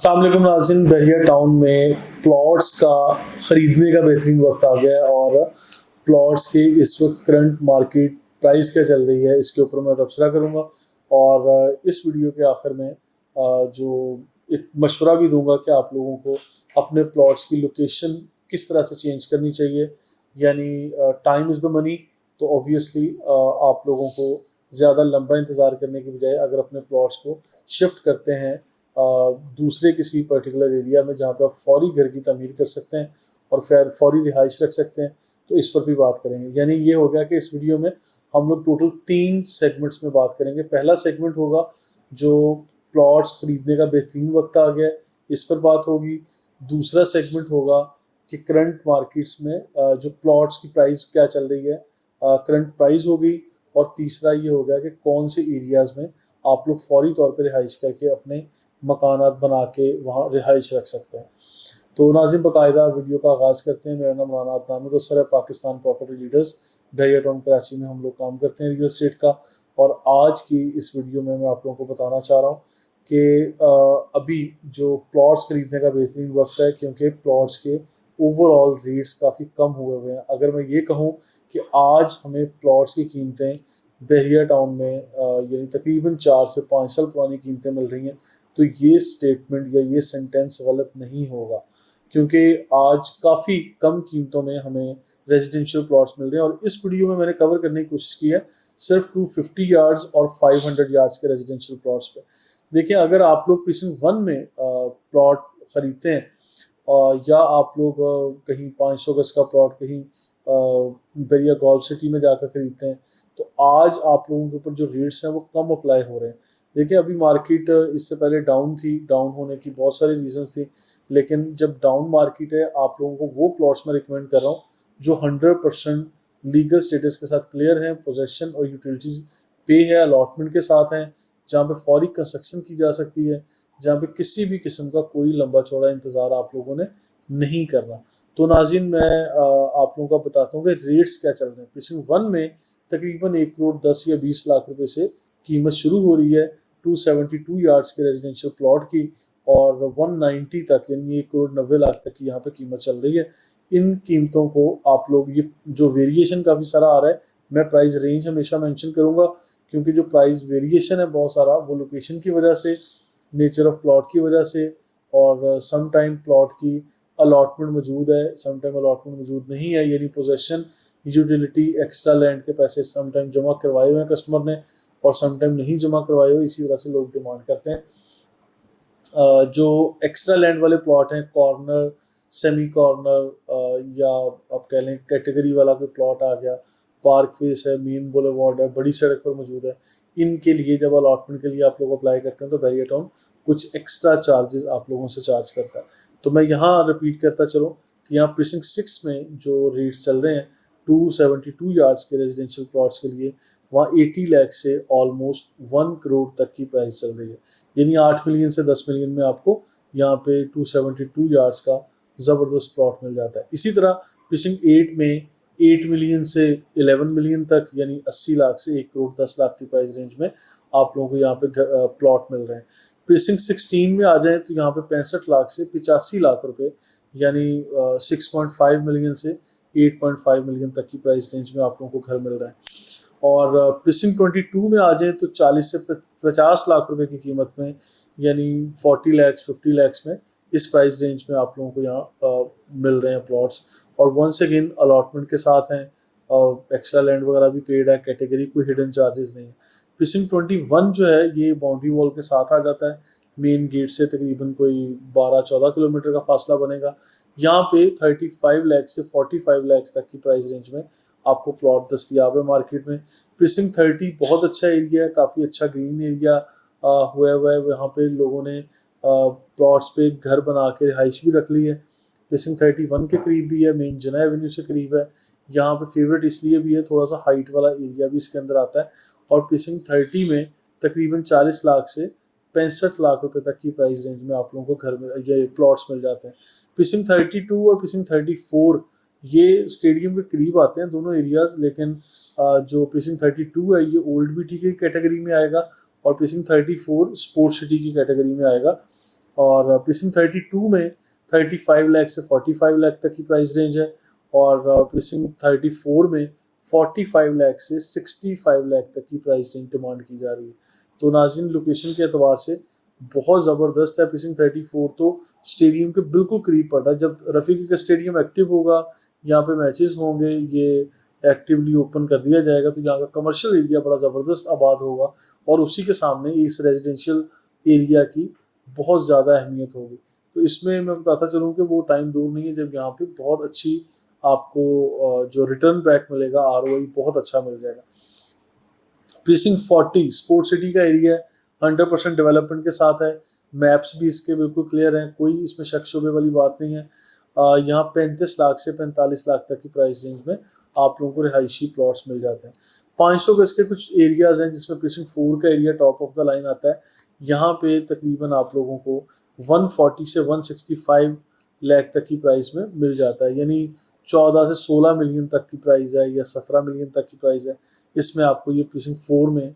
अस्सलाम वालेकुम नाज़रीन, बहरिया टाउन में प्लॉट्स का ख़रीदने का बेहतरीन वक्त आ गया है और प्लॉट्स की इस वक्त करंट मार्केट प्राइस क्या चल रही है इसके ऊपर मैं तबसरा करूँगा। और इस वीडियो के आखिर में जो एक मशवरा भी दूंगा कि आप लोगों को अपने प्लॉट्स की लोकेशन किस तरह से चेंज करनी चाहिए, यानी टाइम इज़ द मनी। तो ऑब्वियसली आप लोगों को ज़्यादा लंबा इंतज़ार करने की बजाय अगर अपने प्लॉट्स को शिफ्ट करते हैं दूसरे किसी पर्टिकुलर एरिया में जहाँ पे आप फौरी घर की तमीर कर सकते हैं और फिर फौरी रिहाइश रख सकते हैं, तो इस पर भी बात करेंगे। यानी ये हो गया कि इस वीडियो में हम लोग टोटल 3 सेगमेंट्स में बात करेंगे। पहला सेगमेंट होगा जो प्लॉट्स खरीदने का बेहतरीन वक्त आ गया है, इस पर बात होगी। दूसरा सेगमेंट होगा कि करंट मार्केट्स में जो प्लॉट्स की प्राइस क्या चल रही है, करंट प्राइस होगी। और तीसरा ये हो गया कि कौन से एरियाज़ में आप लोग फौरी तौर पर रिहाइश करके अपने मकानात बना के वहाँ रिहाइश रख सकते हैं। तो नाज़रीन, बाकायदा वीडियो का आगाज़ करते हैं। मेरा नाम राना अदनान मुदस्सर है। पाकिस्तान प्रॉपर्टी लीडर्स बहरिया टाउन कराची में हम लोग काम करते हैं रियल एस्टेट का। और आज की इस वीडियो में मैं आप लोगों को बताना चाह रहा हूँ कि अभी जो प्लॉट्स खरीदने का बेहतरीन वक्त है, क्योंकि प्लॉट्स के ओवरऑल रेट्स काफ़ी कम हुए हुए हैं। अगर मैं ये कहूँ कि आज हमें प्लॉट्स की कीमतें बहरिया टाउन में यानी तकरीबन 4 से 5 साल पुरानी कीमतें मिल रही हैं, तो ये स्टेटमेंट या ये सेंटेंस गलत नहीं होगा, क्योंकि आज काफ़ी कम कीमतों में हमें रेजिडेंशियल प्लॉट्स मिल रहे हैं। और इस वीडियो में मैंने कवर करने की कोशिश की है सिर्फ 250 यार्ड्स और 500 यार्ड्स के रेजिडेंशियल प्लॉट्स पे। देखिए, अगर आप लोग प्रीसिंक्ट 1 में प्लॉट ख़रीदते हैं या आप लोग कहीं 500 गज का प्लॉट कहीं बहरिया गोल्फ सिटी में जाकर ख़रीदते हैं, तो आज आप लोगों के ऊपर जो रेट्स हैं वो कम अप्लाई हो रहे हैं। देखिए, अभी मार्केट इससे पहले डाउन थी, डाउन होने की बहुत सारी रीजंस थी, लेकिन जब डाउन मार्केट है आप लोगों को वो प्लॉट्स में रिकमेंड कर रहा हूँ जो 100% लीगल स्टेटस के साथ क्लियर हैं, पोजेशन और यूटिलिटीज़ पे है, अलॉटमेंट के साथ हैं, जहाँ पे फौरी कंस्ट्रक्शन की जा सकती है, जहाँ पे किसी भी किस्म का कोई लंबा चौड़ा इंतज़ार आप लोगों ने नहीं करना। तो नाज़रीन, मैं आप लोगों को बताता हूँ कि रेट्स क्या चल रहे हैं। प्रीसिंक्ट 1 में तकरीबन 1 करोड़ 10 या 20 लाख रुपए से कीमत शुरू हो रही है 272 यार्ड्स के रेजिडेंशियल प्लॉट की, और 190 तक यानी 1 करोड़ 90 लाख तक की यहाँ पे कीमत चल रही है। इन कीमतों को आप लोग, ये जो वेरिएशन काफ़ी सारा आ रहा है, मैं प्राइस रेंज हमेशा मेंशन करूँगा, क्योंकि जो प्राइस वेरिएशन है बहुत सारा वो लोकेशन की वजह से, नेचर ऑफ प्लॉट की वजह से, और सम टाइम प्लॉट की अलॉटमेंट मौजूद है, सम टाइम अलॉटमेंट मौजूद नहीं है, यानी पोजेशन, यूटिलिटी, एक्स्ट्रा लैंड के पैसे सम टाइम जमा करवाए हुए हैं कस्टमर ने और सम टाइम नहीं जमा करवाए हुए। इसी वजह से लोग डिमांड करते हैं। जो एक्स्ट्रा लैंड वाले प्लॉट हैं, कॉर्नर, सेमी कॉर्नर, या आप कह लें कैटेगरी वाला कोई प्लॉट आ गया, पार्क फेस है, मेन बुलेवार्ड है, बड़ी सड़क पर मौजूद है, इनके लिए जब अलॉटमेंट के लिए आप लोग अप्लाई करते हैं तो बहरिया टाउन कुछ एक्स्ट्रा चार्जेस आप लोगों से चार्ज करता है। तो मैं यहाँ रिपीट करता चलूँ कि यहाँ प्रीसिंक्ट 6 में जो रेट्स चल रहे हैं 272 यार्ड्स के रेजिडेंशियल प्लॉट्स के लिए, वहाँ 80 लाख से ऑलमोस्ट 1 करोड़ तक की प्राइस चल रही है, यानी 8 मिलियन से 10 मिलियन में आपको यहाँ पे 272 यार्ड्स का ज़बरदस्त प्लॉट मिल जाता है। इसी तरह प्रीसिंक्ट 8 में 8 मिलियन से 11 मिलियन तक, यानी 80 लाख से 1 करोड़ 10 लाख की प्राइस रेंज में आप लोगों को यहाँ पे प्लॉट मिल रहे हैं। प्रीसिंक्ट 16 में आ जाए तो यहाँ पे 65 लाख से 85 लाख रुपए, यानी 6.5 मिलियन से 8.5 मिलियन तक की प्राइस रेंज में आप लोगों को घर मिल रहा है। और प्रीसिंक्ट 22 में आ जाए तो 40 से 50 लाख रुपए की कीमत में, यानी 40 लैक्स 50 लैक्स में, इस प्राइस रेंज में आप लोगों को यहाँ मिल रहे हैं प्लॉट्स। और वंस अगेन अलॉटमेंट के साथ हैं, एक्स्ट्रा लैंड वगैरह भी पेड है, कैटेगरी कोई हिडन चार्जेस नहीं है। प्रीसिंक्ट 21 जो है ये बाउंड्री वॉल के साथ आ जाता है, मेन गेट से तकरीबन कोई 12-14 किलोमीटर का फासला बनेगा। यहाँ पे 35 लाख से 45 लाख तक की प्राइस रेंज में आपको प्लॉट दस्तियाब है मार्केट में। प्रीसिंक्ट 30 बहुत अच्छा एरिया है, काफ़ी अच्छा ग्रीन एरिया हुआ है, यहाँ पे लोगों ने प्लॉट्स पे घर बना के रिहाइश भी रख ली है। प्रीसिंक्ट 31 के करीब भी है, मेन जना एवेन्यू से करीब है। यहाँ पे फेवरेट इसलिए भी है, थोड़ा सा हाइट वाला एरिया भी इसके अंदर आता है। और प्रीसिंक्ट 30 में तकरीबन 40 लाख से 65 लाख रुपए तक की प्राइस रेंज में आप लोगों को घर में ये प्लॉट्स मिल जाते हैं। प्रीसिंक्ट 32 और प्रीसिंक्ट 34 ये स्टेडियम के करीब आते हैं दोनों एरियाज, लेकिन जो प्रीसिंक्ट 32 है ये ओल्ड बीटी की कैटेगरी में आएगा और प्रीसिंक्ट 34 स्पोर्ट्स सिटी की कैटेगरी में आएगा। और प्रीसिंग 32 में 35 लाख से 45 लाख तक की प्राइस रेंज है, और प्रीसिंग 34 में 45 लाख से 65 लाख तक की प्राइस रेंज डिमांड की जा रही है। तो नाज़रीन, लोकेशन के एतबार से बहुत ज़बरदस्त है। प्रीसिंग 34 तो स्टेडियम के बिल्कुल करीब पड़ रहा है। जब रफ़ीकी का स्टेडियम एक्टिव होगा, यहाँ पे मैचेस होंगे, ये एक्टिवली ओपन कर दिया जाएगा, तो यहाँ का कमर्शियल एरिया बड़ा ज़बरदस्त आबाद होगा, और उसी के सामने इस रेजिडेंशियल एरिया की बहुत ज़्यादा अहमियत होगी। तो इसमें मैं बताता चलूँ कि वो टाइम दूर नहीं है जब यहाँ पे बहुत अच्छी आपको जो रिटर्न बैक मिलेगा, ROI बहुत अच्छा मिल जाएगा। प्रीसिंग 40 स्पोर्ट सिटी का एरिया है, 100% डेवलपमेंट के साथ है। मैप्स भी इसके बिल्कुल क्लियर हैं, कोई इसमें शक शुबे वाली बात नहीं है। यहाँ 35 लाख से 45 लाख तक की प्राइस रेंज में आप लोगों को रिहायशी प्लॉट्स मिल जाते हैं। 500 गज के कुछ एरियाज हैं जिसमें प्रीसिंग 4 का area top of the line आता है। यहाँ पे तकरीबन आप लोगों को 140 से 165 लाख तक की प्राइस में मिल जाता है, यानी 14 से 16 मिलियन तक की प्राइस है या 17 मिलियन तक की प्राइस है। इसमें आपको ये प्रीसिंग 4 में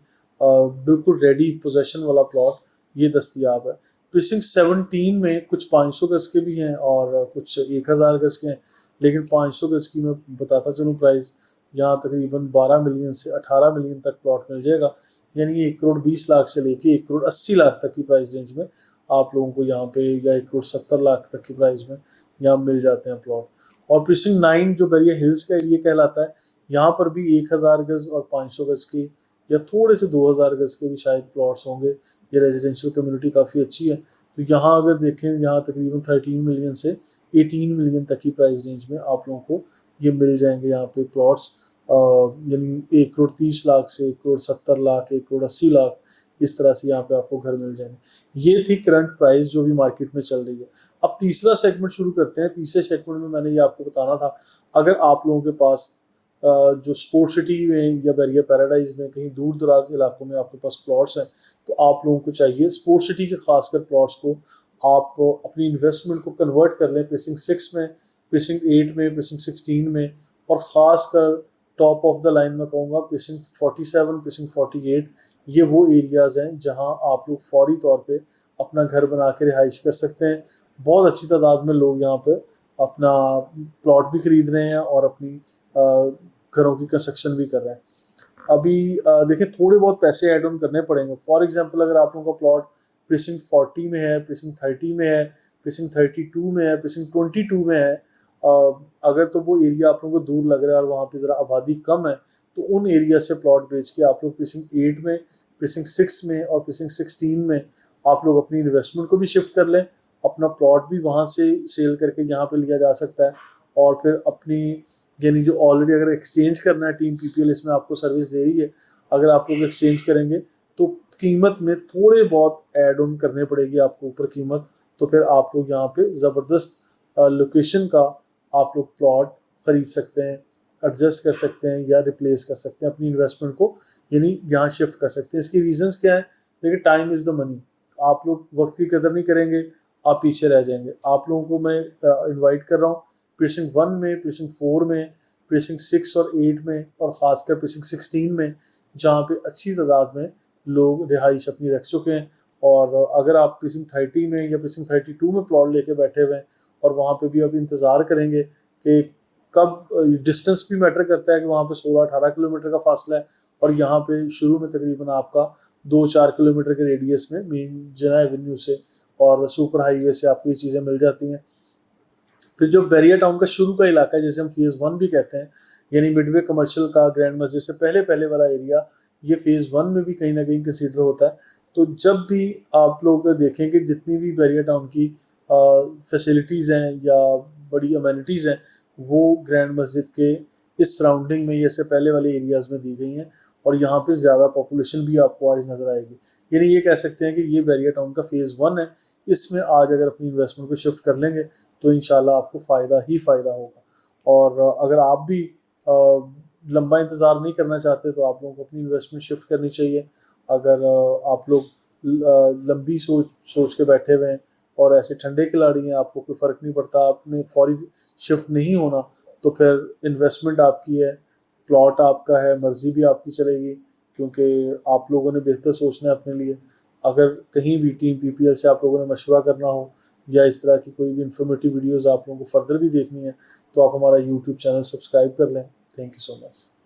बिल्कुल रेडी पोजेशन वाला प्लॉट ये दस्तियाब है। प्रीसिंग 17 में कुछ 500 गज के भी हैं और कुछ 1000 गज के हैं, लेकिन 500 गज की मैं बताता चलूँ प्राइस, यहाँ तकरीबन 12 मिलियन से 18 मिलियन तक प्लॉट मिल जाएगा, यानी 1 करोड़ 20 लाख से लेके 1 करोड़ 80 लाख तक की प्राइस रेंज में आप लोगों को यहाँ पे, या 1 करोड़ 70 लाख तक की प्राइस में यहाँ मिल जाते हैं प्लॉट। और प्रीसिंग 9 जो बैरिया हिल्स का एरिया कहलाता है, यहाँ पर भी 1000 गज और 500 गज की या थोड़े से 2000 गज के भी शायद प्लॉट्स होंगे। ये रेजिडेंशियल कम्युनिटी काफ़ी अच्छी है। तो यहाँ अगर देखें, यहाँ तकरीबन 13 मिलियन से 18 मिलियन तक की प्राइस रेंज में आप लोगों को ये मिल जाएंगे यहाँ पे प्लॉट्स, यानी 1 करोड़ 30 लाख से 1 करोड़ 70 लाख, 1 करोड़ 80 लाख, इस तरह से यहाँ पे आपको घर मिल जाएंगे। ये थी करंट प्राइस जो भी मार्केट में चल रही है। अब तीसरा सेगमेंट शुरू करते हैं। तीसरे सेगमेंट में मैंने ये आपको बताना था, अगर आप लोगों के पास जो स्पोर्ट सिटी में या बैरिया पैराडाइज में कहीं दूर दराज इलाकों में आपके पास प्लॉट्स हैं, तो आप लोगों को चाहिए स्पोर्ट सिटी के खासकर प्लॉट्स को आप अपनी इन्वेस्टमेंट को कन्वर्ट कर लें प्रीसिंग 6 में, प्रीसिंग 8 में, प्रीसिंग 16 में, और ख़ासकर टॉप ऑफ द लाइन में कहूँगा प्रीसिंग 47, प्रीसिंग 48। ये वो एरियाज़ हैं जहाँ आप लोग फौरी तौर पे अपना घर बना के रिहाइश कर सकते हैं। बहुत अच्छी तादाद में लोग यहाँ पे अपना प्लॉट भी खरीद रहे हैं और अपनी घरों की कंस्ट्रक्शन भी कर रहे हैं। अभी देखें, थोड़े बहुत पैसे ऐड ऑन करने पड़ेंगे। फॉर एग्जांपल, अगर आप लोगों का प्लॉट प्रीसिंग 40 में है, प्रीसिंग 30 में है, प्रीसिंग 32 में है, प्रीसिंग 22 में है, अगर तो वो एरिया आप लोगों को दूर लग रहा है और वहाँ पे ज़रा आबादी कम है, तो उन एरिया से प्लॉट बेच के आप लोग प्रीसिंग 8 में, प्रीसिंग 6 में और प्रीसिंग 16 में आप लोग अपनी इन्वेस्टमेंट को भी शिफ्ट कर लें। अपना प्लॉट भी वहाँ से सेल करके यहाँ पे लिया जा सकता है, और फिर अपनी, यानी जो ऑलरेडी अगर एक्सचेंज करना है, टीम PPL इसमें आपको सर्विस दे रही है, अगर आप लोग एक्सचेंज करेंगे तो कीमत में थोड़े बहुत ऐड ऑन करने पड़ेगी आपको ऊपर कीमत, तो फिर आप लोग यहाँ पे ज़बरदस्त लोकेशन का आप लोग प्लॉट ख़रीद सकते हैं, एडजस्ट कर सकते हैं या रिप्लेस कर सकते हैं अपनी इन्वेस्टमेंट को, यानी यहाँ शिफ्ट कर सकते हैं। इसकी रीजंस क्या है? देखिए, टाइम इज़ द मनी। आप लोग वक्त की कदर नहीं करेंगे, आप पीछे रह जाएंगे। आप लोगों को मैं इनवाइट कर रहा हूँ प्रीसिंग 1 में, प्रीसिंग 4 में, प्रीसिंग 6 और 8 में, और ख़ासकर प्रीसिंग 16 में, जहाँ पे अच्छी तादाद में लोग रिहाइश अपनी रख चुके हैं। और अगर आप प्रीसिंग 30 में या प्रीसिंग 32 में प्लॉट लेके बैठे हुए हैं और वहाँ पे भी अब इंतज़ार करेंगे कि कब, डिस्टेंस भी मैटर करता है कि वहाँ पे 16-18 किलोमीटर का फासला है, और यहाँ पे शुरू में तकरीबन आपका 2-4 किलोमीटर के रेडियस में मेन जना एवेन्यू से और सुपर हाईवे से आपको ये चीज़ें मिल जाती हैं। फिर जो बैरिया टाउन का शुरू का इलाका है, जैसे हम फेज़ 1 भी कहते हैं, यानी मिडवे कमर्शियल का ग्रैंड मस्जिद से पहले वाला एरिया, ये फेज़ 1 में भी कहीं ना कहीं कंसीडर होता है। तो जब भी आप लोग देखेंगे जितनी भी बैरिया टाउन की फैसिलिटीज़ हैं या बड़ी अमेनिटीज़ हैं, वो ग्रैंड मस्जिद के इस सराउंडिंग में, जैसे पहले वाले एरियाज़ में दी गई हैं, और यहाँ पे ज़्यादा पॉपुलेशन भी आपको आज नज़र आएगी। यानी ये कह सकते हैं कि ये बैरिया टाउन का फेज़ 1 है। इसमें आज अगर अपनी इन्वेस्टमेंट को शिफ्ट कर लेंगे तो इंशाल्लाह आपको फ़ायदा ही फ़ायदा होगा। और अगर आप भी लंबा इंतज़ार नहीं करना चाहते तो आप लोगों को अपनी इन्वेस्टमेंट शिफ्ट करनी चाहिए। अगर आप लोग लंबी सोच के बैठे हुए हैं और ऐसे ठंडे खिलाड़ी हैं, आपको कोई फ़र्क नहीं पड़ता, आपने फौरी शिफ्ट नहीं होना, तो फिर इन्वेस्टमेंट आपकी है, प्लॉट आपका है, मर्ज़ी भी आपकी चलेगी, क्योंकि आप लोगों ने बेहतर सोचना है अपने लिए। अगर कहीं भी टीम पीपीएल से आप लोगों ने मशवरा करना हो या इस तरह की कोई भी इन्फॉर्मेटिव वीडियोस आप लोगों को फर्दर भी देखनी है तो आप हमारा यूट्यूब चैनल सब्सक्राइब कर लें। Thank you so much.